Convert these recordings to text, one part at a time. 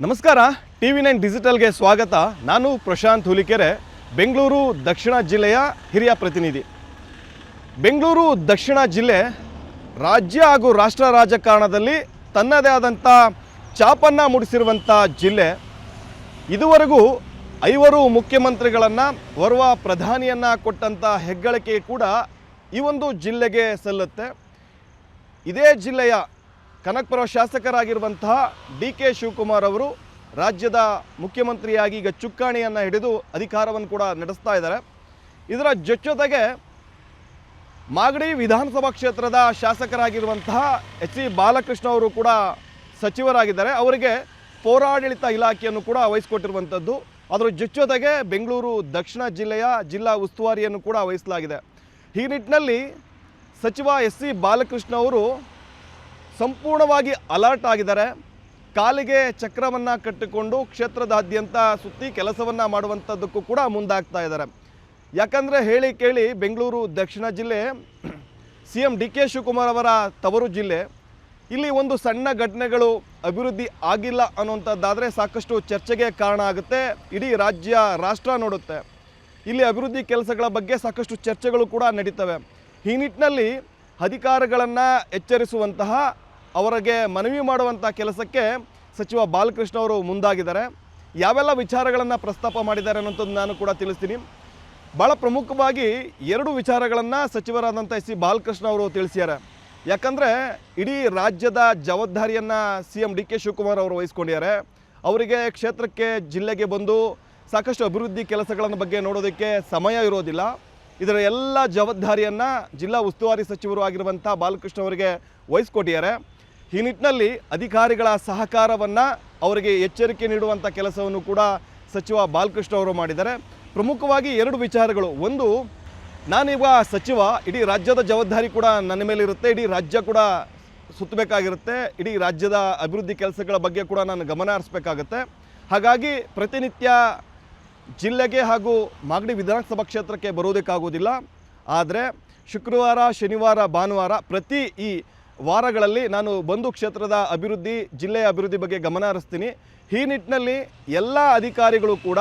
ನಮಸ್ಕಾರ. TV9 ಡಿಜಿಟಲ್ಗೆ ಸ್ವಾಗತ. ನಾನು ಪ್ರಶಾಂತ್ ಹುಲಿಕೆರೆ, ಬೆಂಗಳೂರು ದಕ್ಷಿಣ ಜಿಲ್ಲೆಯ ಹಿರಿಯ ಪ್ರತಿನಿಧಿ. ಬೆಂಗಳೂರು ದಕ್ಷಿಣ ಜಿಲ್ಲೆ ರಾಜ್ಯ ಹಾಗೂ ರಾಷ್ಟ್ರ ರಾಜಕಾರಣದಲ್ಲಿ ತನ್ನದೇ ಆದಂಥ ಛಾಪನ್ನು ಮೂಡಿಸಿರುವಂಥ ಜಿಲ್ಲೆ. ಇದುವರೆಗೂ 5 ಮುಖ್ಯಮಂತ್ರಿಗಳನ್ನು ಓರ್ವ ಪ್ರಧಾನಿಯನ್ನು ಕೊಟ್ಟಂಥ ಹೆಗ್ಗಳಿಕೆ ಕೂಡ ಈ ಒಂದು ಜಿಲ್ಲೆಗೆ ಸಲ್ಲುತ್ತೆ. ಇದೇ ಜಿಲ್ಲೆಯ ಕನಕಪುರ ಶಾಸಕರಾಗಿರುವಂತಹ DK ಶಿವಕುಮಾರ್ ಅವರು ರಾಜ್ಯದ ಮುಖ್ಯಮಂತ್ರಿಯಾಗಿ ಈಗ ಚುಕ್ಕಾಣಿಯನ್ನು ಹಿಡಿದು ಅಧಿಕಾರವನ್ನು ಕೂಡ ನಡೆಸ್ತಾ ಇದ್ದಾರೆ. ಇದರ ಜೊತೆಗೆ ಮಾಗಡಿ ವಿಧಾನಸಭಾ ಕ್ಷೇತ್ರದ ಶಾಸಕರಾಗಿರುವಂತಹ HC ಬಾಲಕೃಷ್ಣ ಅವರು ಕೂಡ ಸಚಿವರಾಗಿದ್ದಾರೆ. ಅವರಿಗೆ ಪೌರಾಡಳಿತ ಇಲಾಖೆಯನ್ನು ಕೂಡ ವಹಿಸಿಕೊಟ್ಟಿರುವಂಥದ್ದು. ಅದರ ಜೊತೆಗೆ ಬೆಂಗಳೂರು ದಕ್ಷಿಣ ಜಿಲ್ಲೆಯ ಜಿಲ್ಲಾ ಉಸ್ತುವಾರಿಯನ್ನು ಕೂಡ ವಹಿಸಲಾಗಿದೆ. ಈ ನಿಟ್ಟಿನಲ್ಲಿ ಸಚಿವ SC ಬಾಲಕೃಷ್ಣ ಅವರು ಸಂಪೂರ್ಣವಾಗಿ ಅಲರ್ಟ್ ಆಗಿದ್ದಾರೆ. ಕಾಲಿಗೆ ಚಕ್ರವನ್ನು ಕಟ್ಟಿಕೊಂಡು ಕ್ಷೇತ್ರದಾದ್ಯಂತ ಸುತ್ತಿ ಕೆಲಸವನ್ನು ಮಾಡುವಂಥದ್ದಕ್ಕೂ ಕೂಡ ಮುಂದಾಗ್ತಾ ಇದ್ದಾರೆ. ಯಾಕಂದರೆ ಹೇಳಿ ಕೇಳಿ ಬೆಂಗಳೂರು ದಕ್ಷಿಣ ಜಿಲ್ಲೆ CM DK ಶಿವಕುಮಾರ್ ಅವರ ತವರು ಜಿಲ್ಲೆ. ಇಲ್ಲಿ ಒಂದು ಸಣ್ಣ ಘಟನೆಗಳು ಅಭಿವೃದ್ಧಿ ಆಗಿಲ್ಲ ಅನ್ನುವಂಥದ್ದಾದರೆ ಸಾಕಷ್ಟು ಚರ್ಚೆಗೆ ಕಾರಣ ಆಗುತ್ತೆ. ಇಡೀ ರಾಷ್ಟ್ರ ನೋಡುತ್ತೆ. ಇಲ್ಲಿ ಅಭಿವೃದ್ಧಿ ಕೆಲಸಗಳ ಬಗ್ಗೆ ಸಾಕಷ್ಟು ಚರ್ಚೆಗಳು ಕೂಡ ನಡೀತವೆ. ಈ ನಿಟ್ಟಿನಲ್ಲಿ ಅಧಿಕಾರಿಗಳನ್ನು ಎಚ್ಚರಿಸುವಂತಹ, ಅವರಿಗೆ ಮನವಿ ಮಾಡುವಂಥ ಕೆಲಸಕ್ಕೆ ಸಚಿವ ಬಾಲಕೃಷ್ಣ ಅವರು ಮುಂದಾಗಿದ್ದಾರೆ. ಯಾವೆಲ್ಲ ವಿಚಾರಗಳನ್ನು ಪ್ರಸ್ತಾಪ ಮಾಡಿದ್ದಾರೆ ಅನ್ನೋಂಥದ್ದು ನಾನು ಕೂಡ ತಿಳಿಸ್ತೀನಿ. ಭಾಳ ಪ್ರಮುಖವಾಗಿ 2 ವಿಚಾರಗಳನ್ನು ಸಚಿವರಾದಂಥ SC ಬಾಲಕೃಷ್ಣ ಅವರು ತಿಳಿಸಿದ್ದಾರೆ. ಯಾಕಂದರೆ ಇಡೀ ರಾಜ್ಯದ ಜವಾಬ್ದಾರಿಯನ್ನು CM DK ಶಿವಕುಮಾರ್ ಅವರು ವಹಿಸ್ಕೊಂಡಿದ್ದಾರೆ. ಅವರಿಗೆ ಕ್ಷೇತ್ರಕ್ಕೆ ಜಿಲ್ಲೆಗೆ ಬಂದು ಸಾಕಷ್ಟು ಅಭಿವೃದ್ಧಿ ಕೆಲಸಗಳನ್ನು ಬಗ್ಗೆ ನೋಡೋದಕ್ಕೆ ಸಮಯ ಇರೋದಿಲ್ಲ. ಇದರ ಎಲ್ಲ ಜವಾಬ್ದಾರಿಯನ್ನು ಜಿಲ್ಲಾ ಉಸ್ತುವಾರಿ ಸಚಿವರು ಆಗಿರುವಂಥ ಬಾಲಕೃಷ್ಣ ಅವರಿಗೆ ವಹಿಸ್ಕೊಟ್ಟಿದ್ದಾರೆ. ಈ ನಿಟ್ಟಿನಲ್ಲಿ ಅಧಿಕಾರಿಗಳ ಸಹಕಾರವನ್ನು, ಅವರಿಗೆ ಎಚ್ಚರಿಕೆ ನೀಡುವಂಥ ಕೆಲಸವನ್ನು ಕೂಡ ಸಚಿವ ಬಾಲಕೃಷ್ಣ ಅವರು ಮಾಡಿದ್ದಾರೆ. ಪ್ರಮುಖವಾಗಿ 2 ವಿಚಾರಗಳು. ಒಂದು, ನಾನೀಗ ಸಚಿವ, ಇಡೀ ರಾಜ್ಯದ ಜವಾಬ್ದಾರಿ ಕೂಡ ನನ್ನ ಮೇಲೆ ಇರುತ್ತೆ. ಇಡೀ ರಾಜ್ಯ ಕೂಡ ಸುತ್ತಬೇಕಾಗಿರುತ್ತೆ. ಇಡೀ ರಾಜ್ಯದ ಅಭಿವೃದ್ಧಿ ಕೆಲಸಗಳ ಬಗ್ಗೆ ಕೂಡ ನಾನು ಗಮನ ಹರಿಸಬೇಕಾಗತ್ತೆ. ಹಾಗಾಗಿ ಪ್ರತಿನಿತ್ಯ ಜಿಲ್ಲೆಗೆ ಹಾಗೂ ಮಾಗಡಿ ವಿಧಾನಸಭಾ ಕ್ಷೇತ್ರಕ್ಕೆ ಬರೋದಕ್ಕಾಗೋದಿಲ್ಲ. ಆದರೆ ಶುಕ್ರವಾರ, ಶನಿವಾರ, ಭಾನುವಾರ ಪ್ರತಿ ಈ ವಾರಗಳಲ್ಲಿ ನಾನು ಬಂದು ಕ್ಷೇತ್ರದ ಅಭಿವೃದ್ಧಿ, ಜಿಲ್ಲೆಯ ಅಭಿವೃದ್ಧಿ ಬಗ್ಗೆ ಗಮನ ಹರಿಸ್ತೀನಿ. ಈ ನಿಟ್ಟಿನಲ್ಲಿ ಎಲ್ಲ ಅಧಿಕಾರಿಗಳು ಕೂಡ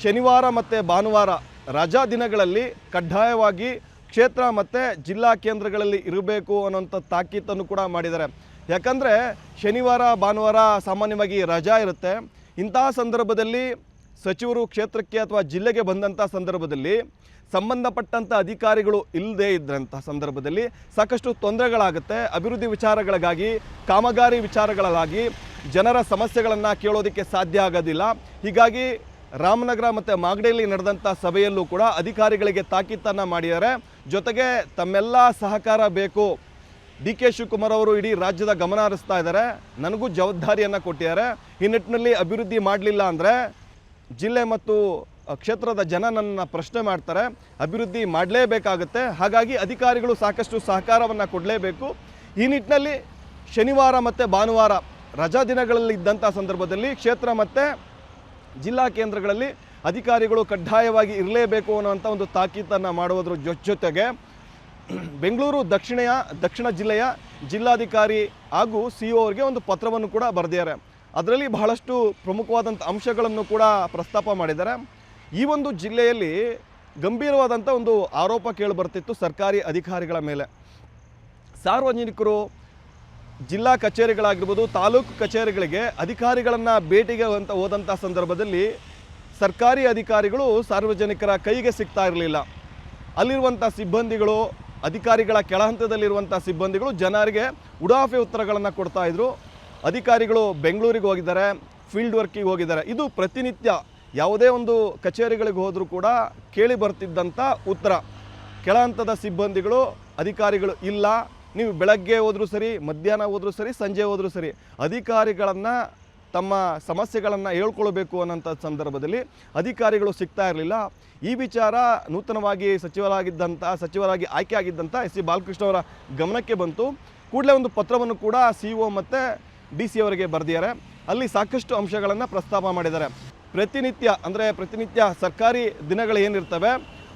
ಶನಿವಾರ ಮತ್ತು ಭಾನುವಾರ ರಜಾ ದಿನಗಳಲ್ಲಿ ಕಡ್ಡಾಯವಾಗಿ ಕ್ಷೇತ್ರ ಮತ್ತು ಜಿಲ್ಲಾ ಕೇಂದ್ರಗಳಲ್ಲಿ ಇರಬೇಕು ಅನ್ನೋಂಥ ತಾಕೀತನ್ನು ಕೂಡ ಮಾಡಿದ್ದಾರೆ. ಯಾಕಂದರೆ ಶನಿವಾರ, ಭಾನುವಾರ ಸಾಮಾನ್ಯವಾಗಿ ರಜಾ ಇರುತ್ತೆ. ಇಂತಹ ಸಂದರ್ಭದಲ್ಲಿ ಸಚಿವರು ಕ್ಷೇತ್ರಕ್ಕೆ ಅಥವಾ ಜಿಲ್ಲೆಗೆ ಬಂದಂಥ ಸಂದರ್ಭದಲ್ಲಿ ಸಂಬಂಧಪಟ್ಟಂಥ ಅಧಿಕಾರಿಗಳು ಇಲ್ಲದೇ ಇದ್ದಂಥ ಸಂದರ್ಭದಲ್ಲಿ ಸಾಕಷ್ಟು ತೊಂದರೆಗಳಾಗುತ್ತೆ. ಅಭಿವೃದ್ಧಿ ವಿಚಾರಗಳಿಗಾಗಿ, ಕಾಮಗಾರಿ ವಿಚಾರಗಳಾಗಿ ಜನರ ಸಮಸ್ಯೆಗಳನ್ನು ಕೇಳೋದಕ್ಕೆ ಸಾಧ್ಯ ಆಗೋದಿಲ್ಲ. ಹೀಗಾಗಿ ರಾಮನಗರ ಮತ್ತು ಮಾಗಡಿಯಲ್ಲಿ ನಡೆದಂಥ ಸಭೆಯಲ್ಲೂ ಕೂಡ ಅಧಿಕಾರಿಗಳಿಗೆ ತಾಕೀತನ್ನು ಮಾಡಿದ್ದಾರೆ. ಜೊತೆಗೆ ತಮ್ಮೆಲ್ಲ ಸಹಕಾರ ಬೇಕು. DK ಶಿವಕುಮಾರ್ ಅವರು ಇಡೀ ರಾಜ್ಯದ ಗಮನ ಹರಿಸ್ತಾ ಇದ್ದಾರೆ. ನನಗೂ ಜವಾಬ್ದಾರಿಯನ್ನು ಕೊಟ್ಟಿದ್ದಾರೆ. ಈ ನಿಟ್ಟಿನಲ್ಲಿ ಅಭಿವೃದ್ಧಿ ಮಾಡಲಿಲ್ಲ ಅಂದರೆ ಜಿಲ್ಲೆ ಮತ್ತು ಕ್ಷೇತ್ರದ ಜನ ನನ್ನ ಪ್ರಶ್ನೆ ಮಾಡ್ತಾರೆ. ಅಭಿವೃದ್ಧಿ ಮಾಡಲೇಬೇಕಾಗುತ್ತೆ. ಹಾಗಾಗಿ ಅಧಿಕಾರಿಗಳು ಸಾಕಷ್ಟು ಸಹಕಾರವನ್ನು ಕೊಡಲೇಬೇಕು. ಈ ನಿಟ್ಟಿನಲ್ಲಿ ಶನಿವಾರ ಮತ್ತು ಭಾನುವಾರ ರಜಾ ದಿನಗಳಲ್ಲಿ ಇದ್ದಂಥ ಸಂದರ್ಭದಲ್ಲಿ ಕ್ಷೇತ್ರ ಮತ್ತು ಜಿಲ್ಲಾ ಕೇಂದ್ರಗಳಲ್ಲಿ ಅಧಿಕಾರಿಗಳು ಕಡ್ಡಾಯವಾಗಿ ಇರಲೇಬೇಕು ಅನ್ನೋವಂಥ ಒಂದು ತಾಕೀತನ್ನು ಮಾಡುವುದರ ಜೊತೆಗೆ ಬೆಂಗಳೂರು ದಕ್ಷಿಣ ಜಿಲ್ಲೆಯ ಜಿಲ್ಲಾಧಿಕಾರಿ ಹಾಗೂ CO ಅವರಿಗೆ ಒಂದು ಪತ್ರವನ್ನು ಕೂಡ ಬರೆದಿದ್ದಾರೆ. ಅದರಲ್ಲಿ ಬಹಳಷ್ಟು ಪ್ರಮುಖವಾದಂಥ ಅಂಶಗಳನ್ನು ಕೂಡ ಪ್ರಸ್ತಾಪ ಮಾಡಿದ್ದಾರೆ. ಈ ಒಂದು ಜಿಲ್ಲೆಯಲ್ಲಿ ಗಂಭೀರವಾದಂಥ ಒಂದು ಆರೋಪ ಕೇಳಿಬರ್ತಿತ್ತು ಸರ್ಕಾರಿ ಅಧಿಕಾರಿಗಳ ಮೇಲೆ. ಸಾರ್ವಜನಿಕರು ಜಿಲ್ಲಾ ಕಚೇರಿಗಳಾಗಿರ್ಬೋದು, ತಾಲೂಕು ಕಚೇರಿಗಳಿಗೆ ಅಧಿಕಾರಿಗಳನ್ನು ಭೇಟಿಗೆ ಹೋದಂಥ ಸಂದರ್ಭದಲ್ಲಿ ಸರ್ಕಾರಿ ಅಧಿಕಾರಿಗಳು ಸಾರ್ವಜನಿಕರ ಕೈಗೆ ಸಿಗ್ತಾ ಇರಲಿಲ್ಲ. ಅಲ್ಲಿರುವಂಥ ಸಿಬ್ಬಂದಿಗಳು, ಅಧಿಕಾರಿಗಳ ಕೆಳಹಂತದಲ್ಲಿರುವಂಥ ಸಿಬ್ಬಂದಿಗಳು ಜನರಿಗೆ ಉಡಾಫೆ ಉತ್ತರಗಳನ್ನು ಕೊಡ್ತಾಯಿದ್ರು. ಅಧಿಕಾರಿಗಳು ಬೆಂಗಳೂರಿಗೆ ಹೋಗಿದ್ದಾರೆ, ಫೀಲ್ಡ್ ವರ್ಕಿಗೆ ಹೋಗಿದ್ದಾರೆ. ಇದು ಪ್ರತಿನಿತ್ಯ ಯಾವುದೇ ಒಂದು ಕಚೇರಿಗಳಿಗೆ ಹೋದರೂ ಕೂಡ ಕೇಳಿ ಬರ್ತಿದ್ದಂಥ ಉತ್ತರ. ಕೆಳಹಂತದ ಸಿಬ್ಬಂದಿಗಳು, ಅಧಿಕಾರಿಗಳು ಇಲ್ಲ, ನೀವು ಬೆಳಗ್ಗೆ ಹೋದರೂ ಸರಿ, ಮಧ್ಯಾಹ್ನ ಹೋದರೂ ಸರಿ, ಸಂಜೆ ಹೋದರೂ ಸರಿ, ಅಧಿಕಾರಿಗಳನ್ನು ತಮ್ಮ ಸಮಸ್ಯೆಗಳನ್ನು ಹೇಳ್ಕೊಳ್ಬೇಕು ಅನ್ನೋಂಥ ಸಂದರ್ಭದಲ್ಲಿ ಅಧಿಕಾರಿಗಳು ಸಿಗ್ತಾ ಇರಲಿಲ್ಲ. ಈ ವಿಚಾರ ನೂತನವಾಗಿ ಸಚಿವರಾಗಿ ಆಯ್ಕೆ ಆಗಿದ್ದಂಥ SC ಬಾಲಕೃಷ್ಣ ಅವರ ಗಮನಕ್ಕೆ ಬಂತು. ಕೂಡಲೇ ಒಂದು ಪತ್ರವನ್ನು ಕೂಡ CO ಮತ್ತು DC ಅವರಿಗೆ ಬರೆದಿದ್ದಾರೆ. ಅಲ್ಲಿ ಸಾಕಷ್ಟು ಅಂಶಗಳನ್ನು ಪ್ರಸ್ತಾಪ ಮಾಡಿದ್ದಾರೆ. ಪ್ರತಿನಿತ್ಯ ಸರ್ಕಾರಿ ದಿನಗಳು ಏನಿರ್ತವೆ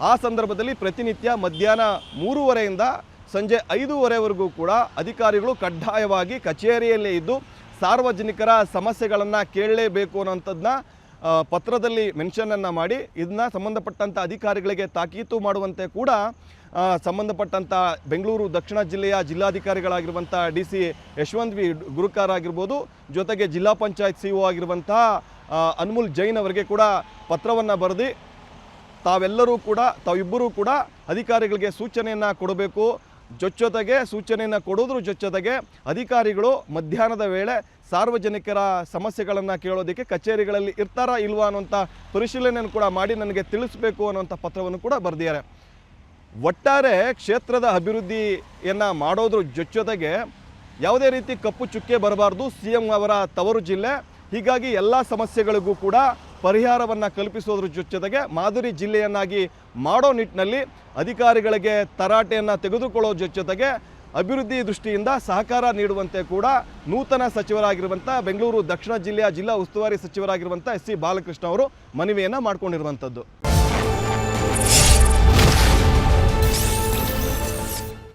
ಆ ಸಂದರ್ಭದಲ್ಲಿ ಪ್ರತಿನಿತ್ಯ ಮಧ್ಯಾಹ್ನ 3:30 ಸಂಜೆ 5:30ವರೆಗೂ ಕೂಡ ಅಧಿಕಾರಿಗಳು ಕಡ್ಡಾಯವಾಗಿ ಕಚೇರಿಯಲ್ಲೇ ಇದ್ದು ಸಾರ್ವಜನಿಕರ ಸಮಸ್ಯೆಗಳನ್ನು ಕೇಳಲೇಬೇಕು ಅನ್ನೋಂಥದ್ದನ್ನ ಪತ್ರದಲ್ಲಿ ಮೆನ್ಷನನ್ನು ಮಾಡಿ ಇದನ್ನ ಸಂಬಂಧಪಟ್ಟಂಥ ಅಧಿಕಾರಿಗಳಿಗೆ ತಾಕೀತು ಮಾಡುವಂತೆ ಕೂಡ ಸಂಬಂಧಪಟ್ಟಂಥ ಬೆಂಗಳೂರು ದಕ್ಷಿಣ ಜಿಲ್ಲೆಯ ಜಿಲ್ಲಾಧಿಕಾರಿಗಳಾಗಿರುವಂಥ DC ಯಶವಂತ್ ವಿ ಗುರುಕಾರ್ ಆಗಿರ್ಬೋದು, ಜೊತೆಗೆ ಜಿಲ್ಲಾ ಪಂಚಾಯತ್ CO ಆಗಿರುವಂಥ ಅನ್ಮುಲ್ ಜೈನ್ ಅವರಿಗೆ ಕೂಡ ಪತ್ರವನ್ನು ಬರೆದು ತಾವಿಬ್ಬರೂ ಕೂಡ ಅಧಿಕಾರಿಗಳಿಗೆ ಸೂಚನೆಯನ್ನು ಕೊಡಬೇಕು. ಜೊತೆಗೆ ಸೂಚನೆಯನ್ನು ಕೊಡೋದ್ರ ಜೊತೆಗೆ ಅಧಿಕಾರಿಗಳು ಮಧ್ಯಾಹ್ನದ ವೇಳೆ ಸಾರ್ವಜನಿಕರ ಸಮಸ್ಯೆಗಳನ್ನು ಕೇಳೋದಕ್ಕೆ ಕಚೇರಿಗಳಲ್ಲಿ ಇರ್ತಾರಾ ಇಲ್ವಾ ಅನ್ನೋಂಥ ಪರಿಶೀಲನೆಯನ್ನು ಕೂಡ ಮಾಡಿ ನನಗೆ ತಿಳಿಸಬೇಕು ಅನ್ನೋಂಥ ಪತ್ರವನ್ನು ಕೂಡ ಬರೆದಿದ್ದಾರೆ. ಒಟ್ಟಾರೆ ಕ್ಷೇತ್ರದ ಅಭಿವೃದ್ಧಿಯನ್ನು ಮಾಡೋದ್ರ ಜೊತೆಗೆ ಯಾವುದೇ ರೀತಿ ಕಪ್ಪು ಚುಕ್ಕೆ ಬರಬಾರ್ದು. CM ಅವರ ತವರು ಜಿಲ್ಲೆ, ಹೀಗಾಗಿ ಎಲ್ಲ ಸಮಸ್ಯೆಗಳಿಗೂ ಕೂಡ ಪರಿಹಾರವನ್ನು ಕಲ್ಪಿಸೋದ್ರ ಜೊತೆಗೆ ಮಾದರಿ ಜಿಲ್ಲೆಯನ್ನಾಗಿ ಮಾಡೋ ನಿಟ್ಟಿನಲ್ಲಿ ಅಧಿಕಾರಿಗಳಿಗೆ ತರಾಟೆಯನ್ನು ತೆಗೆದುಕೊಳ್ಳೋ ಜೊತೆಗೆ ಅಭಿವೃದ್ಧಿ ದೃಷ್ಟಿಯಿಂದ ಸಹಕಾರ ನೀಡುವಂತೆ ಕೂಡ ನೂತನ ಸಚಿವರಾಗಿರುವಂಥ ಬೆಂಗಳೂರು ದಕ್ಷಿಣ ಜಿಲ್ಲೆಯ ಜಿಲ್ಲಾ ಉಸ್ತುವಾರಿ ಸಚಿವರಾಗಿರುವಂಥ SC ಬಾಲಕೃಷ್ಣ ಅವರು ಮನವಿಯನ್ನು ಮಾಡಿಕೊಂಡಿರುವಂಥದ್ದು.